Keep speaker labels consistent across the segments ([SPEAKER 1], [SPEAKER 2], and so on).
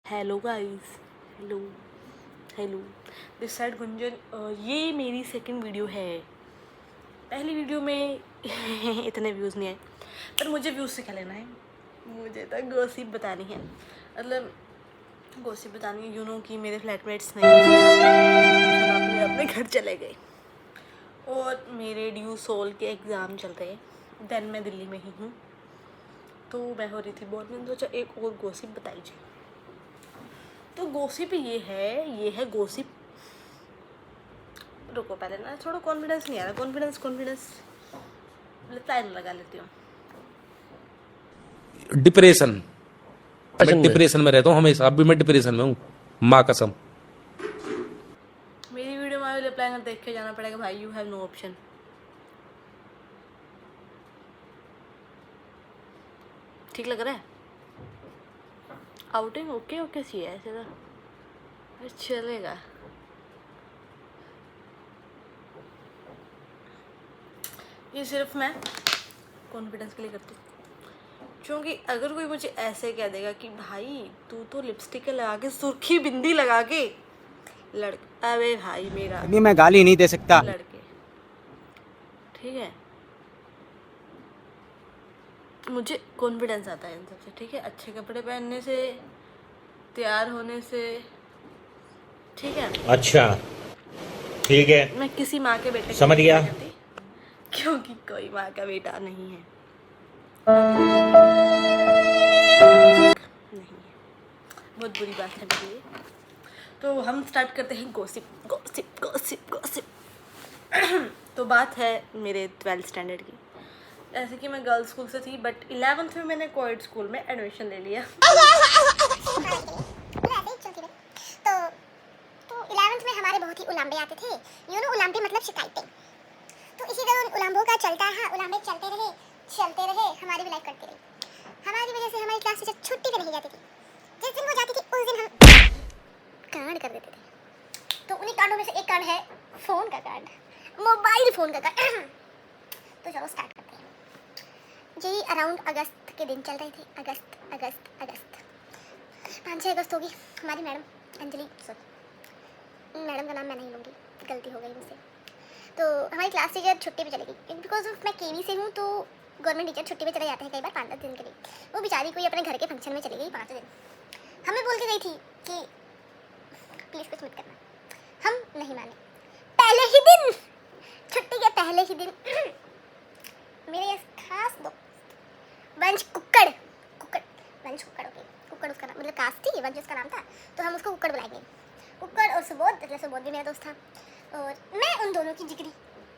[SPEAKER 1] Hello guys, hello hello, this side Gunjan. ये मेरी second video है। पहली वीडियो में इतने व्यूज़ नहीं आए, पर मुझे व्यूज़ से क्या लेना है। मुझे तो गॉसिप बतानी है, मतलब गॉसिप बतानी है। कि मेरे फ्लैटमेट्स नहीं अपने अपने घर चले गए और मेरे ड्यू सोल के एग्ज़ाम चल रहे हैं। देन मैं दिल्ली में ही हूँ, तो मैं हो रही थी बहुत। मैंने सोचा एक और गॉसिप बताई जाए। तो गॉसिप ये है गॉसिप। रुको पहले ना, थोड़ा कॉन्फिडेंस नहीं आ रहा। कॉन्फिडेंस प्लान लगा लेती हूँ।
[SPEAKER 2] डिप्रेशन मैं डिप्रेशन में रहता हूँ हमेशा। अब भी मैं डिप्रेशन में हूँ, माँ कसम।
[SPEAKER 1] मेरी वीडियो में रिप्लाई देख के जाना पड़ेगा भाई। You have no option. ठीक लग रहा है? आउटिंग ओके ओके सी है ऐसे तो चलेगा। ये सिर्फ मैं कॉन्फिडेंस के लिए करती हूँ, क्योंकि अगर कोई मुझे ऐसे कह देगा कि भाई तू तो लिपस्टिक लगा के, सुर्खी बिंदी लगा के लड़के, अबे भाई मेरा
[SPEAKER 3] अभी मैं गाली नहीं दे सकता।
[SPEAKER 1] लड़के, ठीक है, मुझे कॉन्फिडेंस आता है इन सबसे। ठीक है, अच्छे कपड़े पहनने से, तैयार होने से, ठीक है।
[SPEAKER 4] अच्छा ठीक है,
[SPEAKER 1] मैं किसी माँ के बेटे
[SPEAKER 4] समझ गया।
[SPEAKER 1] क्योंकि कोई माँ का बेटा नहीं है, नहीं है। बहुत बुरी बात है मेरे लिए। तो हम स्टार्ट करते हैं गॉसिप। तो बात है मेरे 12th स्टैंडर्ड की। ऐसे कि मैं गर्ल्स स्कूल से थी, बट 11th में मैंने कोएड स्कूल में एडमिशन ले लिया।
[SPEAKER 5] तो 11th में हमारे बहुत ही उलाम्बे आते थे। उलाम्बे मतलब शिकायतें। तो इसी तरह उन उलाम्बों का चलता है। उलाम्बे चलते रहे, हमारी भी लाइफ करती रही। हमारी वजह से हमारी क्लास टीचर छुट्टी पे नहीं जाती थी। जिस दिन वो जाती थी उस दिन हम कांड कर देते थे। तो उन्हीं कांडों में से एक कांड है फोन का कांड, मोबाइल फोन का कांड। तो चलो स्टार्ट करते हैं। यही अराउंड अगस्त के दिन चल रहे थे। अगस्त 5-6 अगस्त होगी। हमारी मैडम अंजलि, मैडम का नाम मैं नहीं लूँगी, गलती हो गई मुझसे। तो हमारी क्लास टीचर छुट्टी पे चली गई। बिकॉज मैं केवी से हूँ, तो गवर्नमेंट टीचर छुट्टी पे चले जाते हैं कई बार 5-10 दिन के लिए। वो बेचारी कोई अपने घर के फंक्शन में चली गई 5 दिन। हमें बोल के गई थी कि प्लीज़ कुछ मत करना। हम नहीं माने। पहले ही दिन, छुट्टी के पहले ही दिन मेरे एक खास दोस्त वंश कुक्कड़ उसका नाम, मतलब कास्ट थी, वंश उसका नाम था, तो हम उसको कुक्कड़ बुलाएंगे। कुक्कड़ और सुबोध भी मेरा दोस्त था, और मैं उन दोनों की जिगरी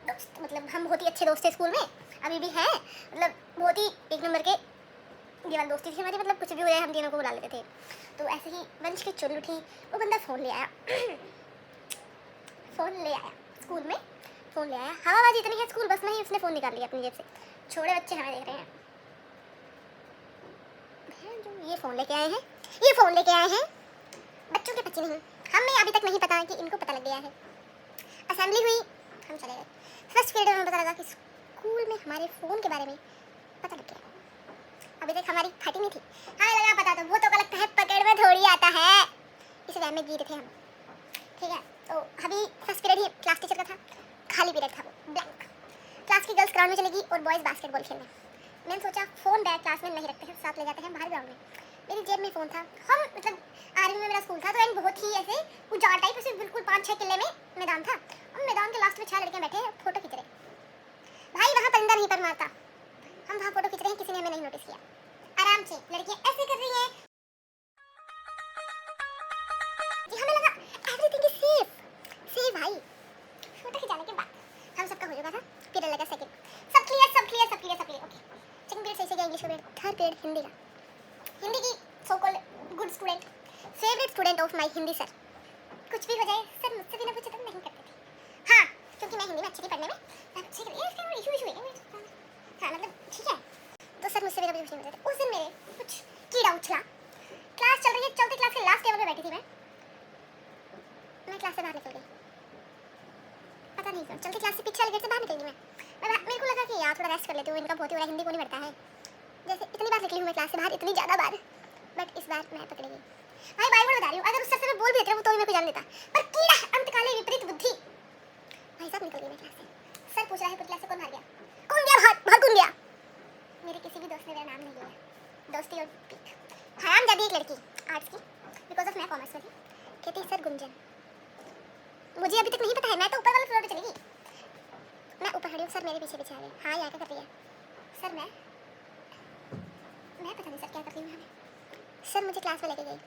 [SPEAKER 5] दोस्त। मतलब हम बहुत ही अच्छे दोस्त थे स्कूल में, अभी भी हैं। मतलब बहुत ही एक नंबर के ये वाली दोस्ती थी हमारी। मतलब कुछ भी हो जाए हम तीनों को बुला लेते थे। तो ऐसे ही वंश की चुन उठी, वो बंदा फ़ोन ले आया स्कूल में। फ़ोन ले आया, हवाबाजी इतनी है स्कूल बस में ही, उसने फ़ोन निकाल लिया अपनी जेब से। छोड़े बच्चे हमें देख रहे हैं, ये फ़ोन लेके आए हैं। बच्चों के बच्चे नहीं, हमें अभी तक नहीं पता कि इनको पता लग गया है। असेंबली हुई, हम चले गए। फर्स्ट पीरियड में पता लगा कि स्कूल में हमारे फ़ोन के बारे में पता लग गया। अभी तक हमारी फटी नहीं थी। हमें लगा पता तो वो तो लगता है पकड़ में थोड़ी आता है। इस वजह में गिरे थे हम, ठीक है। तो अभी फर्स्ट पीरियड ही क्लास टीचर का था, खाली पीरियड था, वो ब्लैंक। क्लास की गर्ल्स ग्राउंड में चलेगी और बॉयज़ बास्केटबॉल खेलने। मैंने सोचा फ़ोन बैग क्लास में नहीं रखते हैं, साथ ले जाते हैं बाहर ग्राउंड में। मेरी जेब में फ़ोन था। हम मतलब आर्मी में मेरा स्कूल था, तो एक बहुत ही ऐसे उजाड़ टाइप, ऐसे बिल्कुल 5-6 किले में मैदान था। हम मैदान के लास्ट में 6 लड़के बैठे हैं, फोटो खींच रहे। भाई वहाँ परिंदा नहीं पर मारता। हम वहाँ फोटो खींच रहे हैं, किसी ने हमें नहीं नोटिस किया। आराम से लड़कियाँ ऐसे कर रही हैं कि हमें लगा एवरीथिंग इज सेफ भाई। फोटो खिंचाने के बाद हम सबका हो चुका था। पीरियड लगा सेकंड, सब क्लियर ओके। सेकंड पीरियड सही से गया, इंग्लिश का पीरियड। थर्ड पीरियड हिंदी की so called good student, favourite student of my Hindi sir. कुछ भी हो जाए सर मुझसे बिना पूछे तो नहीं करते थे। हाँ, क्योंकि मैं हिंदी में अच्छी थी पढ़ने में, अच्छी थी। इसका इशू है हाँ, मतलब ठीक है। तो सर मुझसे बिना पूछे नहीं करते थे। उस दिन मेरे कुछ कीड़ा उछला। क्लास चल रही है, चलते क्लास के लास्ट टेबल पे बैठी थी मैं क्लास से बाहर निकल गई। पता नहीं क्यों चलते क्लास से पीछे वाले गेट से बाहर निकल गई मैं। मेरे को लगा कि यार थोड़ा रेस्ट कर लेती हूँ, इनका बहुत ही बड़ा हिंदी को नहीं पढ़ता है। जैसे इतनी बार निकली हूँ मैं क्लास से बाहर, इतनी ज़्यादा बार, बट इस बार मैं पकड़ी गई। भाई बाई वर्ड बता रही हूँ, अगर उस सर से मैं बोल भी देती हूँ तो भी मेरे को जान देता, पर कीड़ा अंतकाले विपरीत बुद्धि। भाई साहब निकल गई मैं क्लास से। सर पूछ रहा है पूरी क्लास से कौन हार गया, कौन गया बाहर, बाहर कौन गया। मेरे किसी भी दोस्त ने मेरा नाम नहीं लिया, दोस्ती और पीक। हरामजादी एक लड़की आर्ट्स की, बिकॉज ऑफ मैं कॉमर्स में थी, कहती सर गुंजन। मुझे अभी तक नहीं पता है, मैं तो ऊपर वाले फ्लोर पे चली गई। मैं ऊपर खड़ी हूँ, सर मेरे पीछे पीछे आ गए। हाँ यहाँ क्या कर रही है सर, मैं पता नहीं सर क्या कर रही हूँ यहाँ पे। सर मुझे क्लास में लेके गई,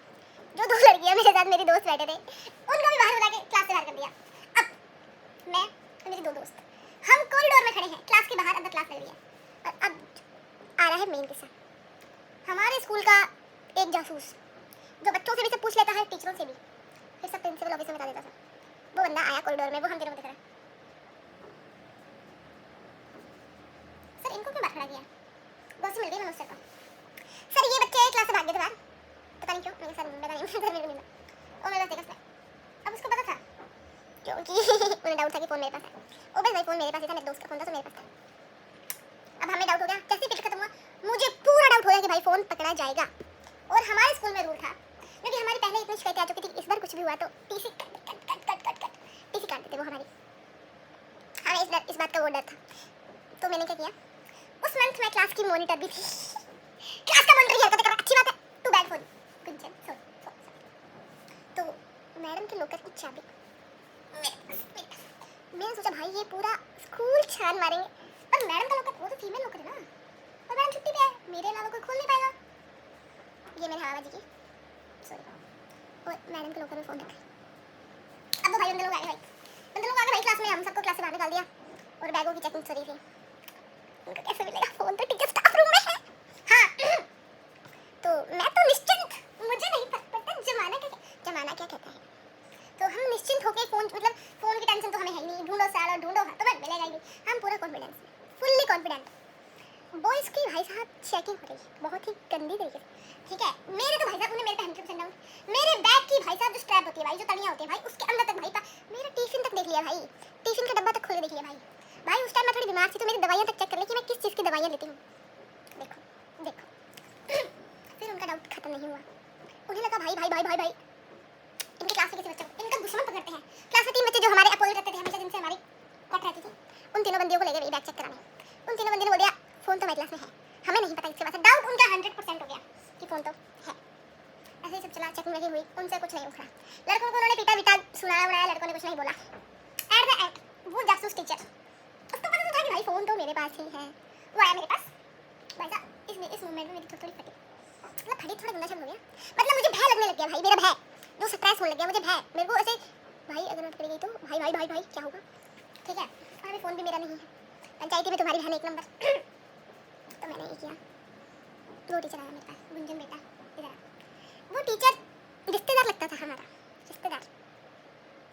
[SPEAKER 5] जो दो लड़कियाँ मेरे साथ मेरी दोस्त बैठे थे उनको भी बाहर बुला के क्लास से बाहर कर दिया। अब मैं और मेरी दो दोस्त हम कॉरिडोर में खड़े हैं, क्लास के बाहर अंदर क्लास लग रही है। और अब आ रहा है मेन किस्सा। हमारे स्कूल का एक जासूस जो बच्चों से भी सब पूछ लेता है, टीचरों से भी, फिर सब प्रिंसिपल ऑफिस में बता देता था, वो बंदा आया कॉरिडोर में, वो हम तीनों को देख रहा है। सर इनको क्यों बाहर खड़ा किया, बॉस मिल गई मनोज सर को। सर ये बच्चे क्लास से भाग गए थे बाहर, पता नहीं क्यों, मेरे सर पता नहीं सर मेरे को मिला और मेरे पास देखा उसने। अब उसको पता था क्योंकि उन्हें डाउट था कि फोन मेरे पास है। ओ भाई फोन मेरे पास ही था, मेरे दोस्त का फोन था तो मेरे पास था। अब हमें डाउट हो गया, जैसे पीरियड खत्म हुआ मुझे पूरा डाउट हो गया कि भाई फोन पकड़ा जाएगा। और हमारे स्कूल में रूल था, क्योंकि हमारी पहले इतनी शिकायतें आ चुकी थी, इस बार कुछ भी हुआ तो टीसी कट टीसी काट देते वो हमारी। हमें इस बात का वो डर था, तो मैंने क्या किया, उस मंथ मैं क्लास की मॉनिटर भी थी। क्लास का मॉनिटर हरकतें कर रहा, अच्छी बात है, टू बैड फॉर गुंजन। तो मैडम के लॉकर की चाबी मैंने सोचा भाई ये पूरा स्कूल छान मारेंगे, पर मैडम का लॉकर वो तो फीमेल लॉकर है ना, और मैडम छुट्टी पे है, मेरे अलावा कोई खोल नहीं पाएगा। ये मेरे हवा जी की सॉरी, और मैडम के लॉकर में फोन रखा। अब वो भाई अंदर लोग आ गए, अंदर लोग आ गए भाई क्लास में, हम सबको क्लास से बाहर निकाल दिया और बैगों की चेकिंग चली थी। उनको कैसे मिलेगा फोन, तो टीचर स्टाफ रूम में है। हाँ तो मैं तो निश्चिंत, मुझे नहीं पता जमाना क्या कहता है, तो हम निश्चिंत होकर फोन, मतलब फोन की टेंशन तो हमें है ही नहीं, ढूंढो सारा ढूंढो तो मैं मिलेगा ही नहीं, हम पूरा कॉन्फिडेंस में, फुल्ली कॉन्फिडेंट। बॉयज़ की भाई साहब चेकिंग हो रही है बहुत ही गंदी तरीके से, ठीक है। मेरे तो भाई साहब उन्हें मेरे पे 100% डाउन, मेरे बैग की भाई साहब जो स्ट्रैप होती है भाई, जो तलियां होती है भाई, उसके अंदर तक भाई मेरा टिफिन तक देख लिया भाई, टिफिन का डब्बा तक खोल के देख लिया भाई। भाई उस टाइम मैं थोड़ी बीमार थी तो मेरी दवाइयाँ तक चेक कर ली कि मैं किस चीज़ की दवाइयाँ लेती हूँ। देखो फिर उनका डाउट खत्म नहीं हुआ, उन्हें लगा भाई इनके क्लास के किसी बच्चे को इनका दुश्मन पकड़ते हैं। क्लास में 3 बच्चे जो हमारे अपोजिट रहते थे हमेशा, जिनसे हमारी कट रहती थी, उन तीनों बंदियों को ले गए बैग चेक कराने। उन तीनों बंदियों ने बोल दिया फोन तो मेरे क्लास में है, हमें नहीं पता इसके बाद। डाउट उनका 100% हो गया कि फोन तो है। ऐसे ही सब चला, चेकिंग लगी हुई, उनसे कुछ नहीं उखड़ा। लड़कों को उन्होंने पीटा विटा, सुनाया उड़ाया, लड़कों ने कुछ नहीं बोला। एट द एंड वो जासूस टीचर, उसको पता था कि भाई फोन तो मेरे पास ही है, वो आया मेरे पास। भाई साहब इस मूवमेंट में मेरी थोड़ी फटी, मतलब फटी थोड़ा गंदा शब्द हो गया, मतलब मुझे भय लगने लग गया भाई, मेरा भय जो स्ट्रेस होने लग गया, मुझे भय, मेरे को ऐसे भाई अगर मैं पकड़ी गई तो भाई क्या होगा, ठीक है। और अभी फ़ोन भी मेरा नहीं है, पंचायती में तुम्हारी बहन 1 नंबर। तो मैंने ये किया, वो टीचर आया मेरे पास, गुंजन बेटा इधर। वो टीचर रिश्तेदार लगता था हमारा, रिश्तेदार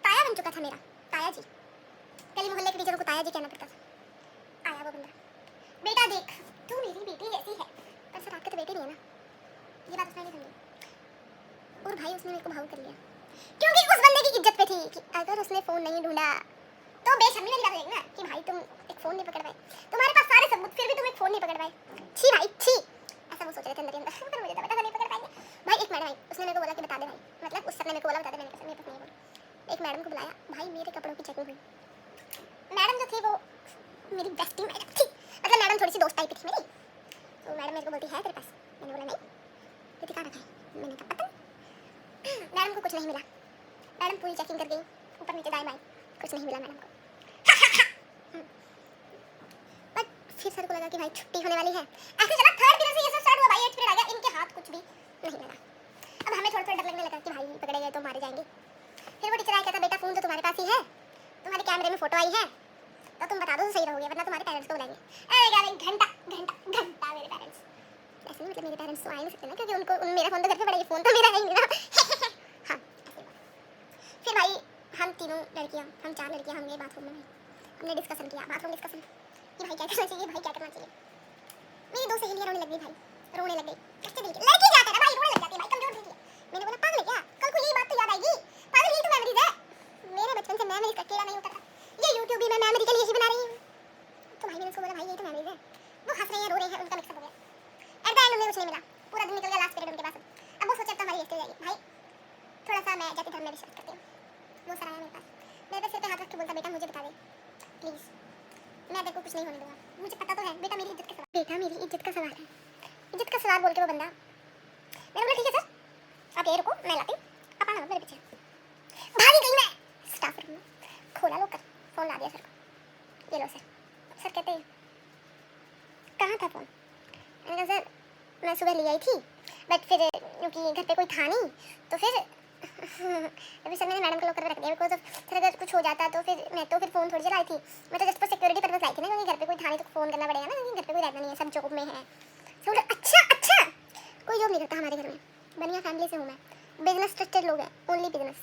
[SPEAKER 5] ताया बन चुका था मेरा, ताया जी। गली मोहल्ले के टीचरों को ताया जी कहना पड़ता था। आया वो बंदा, बेटा देख तू मेरी बेटी जैसी है, पर सर आपके तो बेटी नहीं है ना, ये बात उसने नहीं समझी। और भाई उसने मेरे को भावुक कर लिया, क्योंकि उस बंदे की इज्जत पे थी कि अगर उसने फ़ोन नहीं ढूंढा तो बेशर्मी वाली बात है ना कि भाई तुम एक फ़ोन नहीं पकड़ पाए, तुम्हारे पास सारे सबूत, फिर भी तुम एक फ़ोन नहीं पकड़ पाए। छी भाई छी, ऐसा वो सोच रहे थे अंदर अंदर, पर मुझे तो पता था नहीं पकड़ पाएंगे। भाई एक मैडम आई, उसने मेरे को बोला कि बता दे भाई, मतलब उस सर ने मेरे को बोला बता दे, मैंने कहा मेरे पास नहीं बोला। एक मैडम को बुलाया, भाई मेरे कपड़ों की चेकिंग हुई। मैडम जो थी वो मेरी बेस्टी मैडम थी, मतलब मैडम थोड़ी सी दोस्त टाइप की थी मेरी। तो मैडम मेरे को बोलती है तेरे पास, मैंने बोला नहीं, तो दिखा रखा है, मैंने कहा पता नहीं। मैडम को कुछ नहीं मिला, मैडम पूरी चेकिंग कर गई, ऊपर नीचे दाएं बाएं, कुछ नहीं मिला मैडम को। बट फिर सर को लगा कि भाई छुट्टी होने वाली है, ऐसे चला 3rd पीरियड से ये सब स्टार्ट हुआ भाई, 8th पीरियड आ गया, इनके हाथ कुछ भी नहीं लगा। अब हमें थोड़ा डर लगने लगा कि भाई पकड़े गए तो मारे जाएंगे। फिर वो टीचर आया, कहता बेटा फ़ोन तो तुम्हारे पास ही है, तुम्हारे कैमरे में फ़ोटो आई है तो तुम बता दो तो सही रहोगे, वरना तुम्हारे पेरेंट्स को बुलाएंगे। अरे क्या घंटा मेरे पेरेंट्स, ऐसे नहीं मतलब मेरे पेरेंट्स तो आ नहीं सकते ना, क्योंकि उनको मेरा फ़ोन तो घर पे पड़ा, ये फ़ोन तो मेरा है ही नहीं ना। हाँ फिर भाई हम 3 लड़कियाँ, हम 4 लड़कियाँ, हम ये बाथरूम में हमने डिस्कशन किया, बाथरूम डिस्कशन कि भाई क्या करना चाहिए, भाई क्या करना चाहिए। मेरी 2 सहेलियाँ रोने लग गई भाई, रोने लग गई, कच्चे दिल की लड़की क्या करे भाई, रोने लग जाती है भाई, कमजोर दिल की। मैंने बोला पागल है क्या, कल को यही बात तो याद आएगी, पागल यही तो मेमोरीज है, मेरे बचपन से मेमोरीज का कीड़ा नहीं उतरता, ये यूट्यूब भी मैं मेमोरी के लिए ही बना रही हूँ। तो भाई मैंने उसको बोला भाई ये तो मेमोरीज है, वो हंस रही है रो रही है, उनका मिक्सअप हो गया। एट द एंड उन्हें कुछ नहीं मिला, पूरा दिन निकल गया, लास्ट पीरियड उनके पास। अब वो सोचे अब तो हमारी सारी वेस्ट हो जाएगी भाई। थोड़ा सा मैं जाके घर में रिसर्च करती हूँ। वो सर आया मेरे पास, मेरे पे सिर पे हाथ रख के बोलता बेटा मुझे बता दे प्लीज़, मैं तेरे को कुछ नहीं होने दूंगा, मुझे पता तो है बेटा मेरी इज्जत का सवाल, बेटा मेरी इज्जत का सवाल है, इज्जत का सवाल बोल के वो बंदा, मैंने बोला ठीक है सर आप यही रुको मैं लाती हूँ, आप आना मेरे पीछे। भागी गई मैं स्टाफ रूम में, खोला लोकर, फ़ोन ला दिया सर को, ये लो सर। सर कहते हैं कहाँ था फ़ोन? मैंने कहा सर मैं सुबह ले आई थी बट फिर क्योंकि घर पे कोई था नहीं तो फिर अभी सर मैंने मैडम को लॉक करके रख दिया बिकॉज सर अगर कुछ हो जाता तो फिर मैं तो फिर फ़ोन थोड़ी चलाई थी, मैं तो जस्ट फॉर सिक्योरिटी पर्पस लाई थी ना, क्योंकि घर पे कोई था नहीं तो फ़ोन करना पड़ेगा ना, क्योंकि घर पे कोई रहता नहीं है, सब जॉब में है। सब बोले अच्छा अच्छा, कोई जॉब नहीं करता हमारे घर में, बढ़िया फैमिली से हूँ मैं, बिजनेस ट्रस्टेड लोग हैं, ओनली बिजनेस।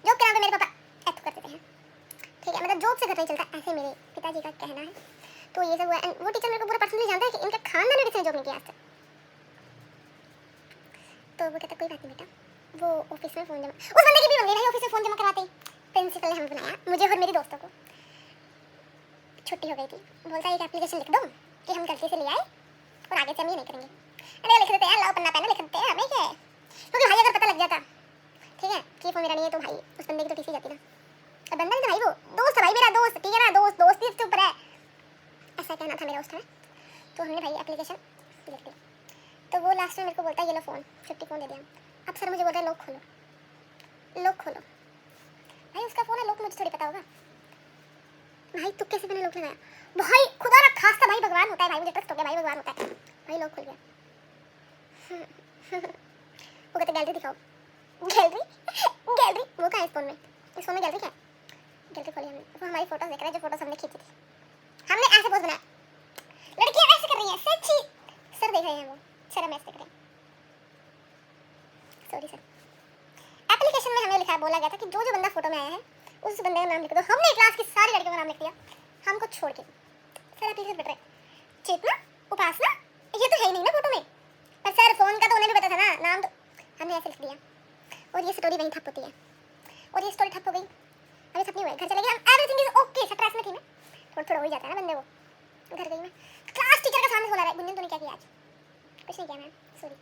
[SPEAKER 5] जॉब के नाम पर मेरे पापा ऐसा करते हैं, ठीक है, मतलब जॉब से घर नहीं चलता, ऐसे मेरे पिताजी का कहना है। तो ये सब हुआ एंड वो टीचर मेरे को पूरा पर्सनली जानता है कि इनका खानदान में किसी ने जॉब नहीं किया आज तक। तो वो कहता कोई बात नहीं बेटा, वो ऑफिस में फ़ोन जमा, उस बंदे की भी बंदी भाई ऑफिस में फ़ोन जमा करवाते ही प्रिंसिपल ने हमें बुलाया, मुझे और मेरी दोस्तों को, छुट्टी हो गई थी, बोलता एक एप्लीकेशन लिख दो कि हम गलती से ले आए और आगे से हम ये नहीं करेंगे। अरे लिख देते हैं, लाओ पन्ना पेन लिख देते हैं, हमें क्या है, क्योंकि भाई अगर पता लग जाता ठीक है कि फ़ोन मेरा नहीं है तो भाई उस बंदे की तो टीसी जाती ना, और बंदा नहीं था भाई, वो दोस्त है भाई मेरा दोस्त, ठीक है ना, दोस्त ही ऊपर है, ऐसा कहना था मेरा उस टाइम। तो हमने भाई एप्लीकेशन लिख दी, तो वो लास्ट में मेरे को बोलता है ये लो फ़ोन, 50 फ़ोन दे दिया। अब सर मुझे बोल रहा है लॉक खोलो भाई, उसका फ़ोन है, लॉक मुझे थोड़ी पता होगा भाई, तू कैसे मैंने लॉक लगाया भाई, खुदा ना खास्ता भाई भगवान होता है भाई, मुझे ट्रस्ट हो गया भाई भगवान होता है भाई, लॉक खुल गया। वो कहते गैलरी दिखाओ, गैलरी वो कहाँ है इस फ़ोन में, इस फ़ोन में गैलरी क्या है, गैलरी खोली हमने, वो हमारी फ़ोटोज़ देख रहा है जो फोटोज़ हमने खींची थी, हमने ऐसे पोज बनाया, लड़कियां ऐसे कर रही हैं सच्ची, सर देख रहे हैं वो, सर हम ऐसे देख रहे हैं, सॉरी सर। एप्लीकेशन में हमें लिखा बोला गया था कि जो जो बंदा फोटो में आया है उस बंदे का नाम लिख दो, हमने क्लास की सारी लड़कियों का नाम लिख दिया हमको छोड़ के। सर एप्लीकेशन पढ़ रहे, चेतना उपासना ये तो है ही नहीं ना फोटो में, पर सर फोन का तो उन्हें भी पता था ना, नाम तो हमने ऐसे लिख दिया, और ये स्टोरी वहीं ठप होती है, और ये स्टोरी ठप हो गई, अभी ठप नहीं हुआ, घर चले गए हम, एवरीथिंग इज ओके, स्ट्रेस में थी मैं, थोड़ा हो ही जाता है ना बंदे को। घर गई मैं, क्लास टीचर का सामने बोला रहा है गुंजन तूने क्या किया आज, कुछ नहीं किया मैम सॉरी,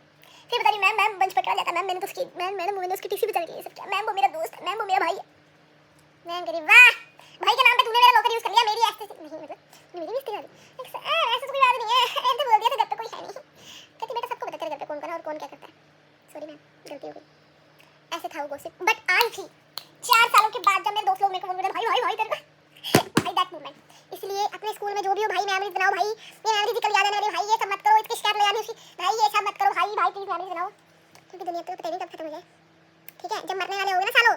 [SPEAKER 5] फिर बता रही मैम बेंच पकड़ा जाता, मैम मैंने तो उसकी मैंने उसकी टीसी बचा ली, ये सब क्या, मैम वो मेरा दोस्त है, मैम वो मेरा भाई है। मैम कह रही वाह भाई के नाम पे तूने मेरा लॉकर यूज कर लिया, मेरी ऐसे नहीं मतलब मेरी भी इस्तेमाल ऐसे तो कोई बात नहीं है, ऐसे बोल दिया था घर पे कोई है नहीं, कहती बेटा सबको पता तेरे घर पे कौन कौन है और कौन क्या करता है, सॉरी मैम गलती हो गई, ऐसे था वो गोसिप। बट आज भी 4 सालों के बाद जब मेरे दोस्त लोग मेरे को फोन करते भाई तेरे को भाई दैट मोमेंट, इसलिए अपने स्कूल में जो भी हो भाई मेमोरीज बनाओ भाई, ये मेमोरीज निकल याद आने वाली भाई, ये सब मत करो, इसकी शिकायत ले आनी उसकी भाई, ये सब मत करो भाई प्लीज मेमोरीज बनाओ, क्योंकि दुनिया तो पता नहीं कब खत्म हो जाए, ठीक है, जब मरने वाले होगे ना सालों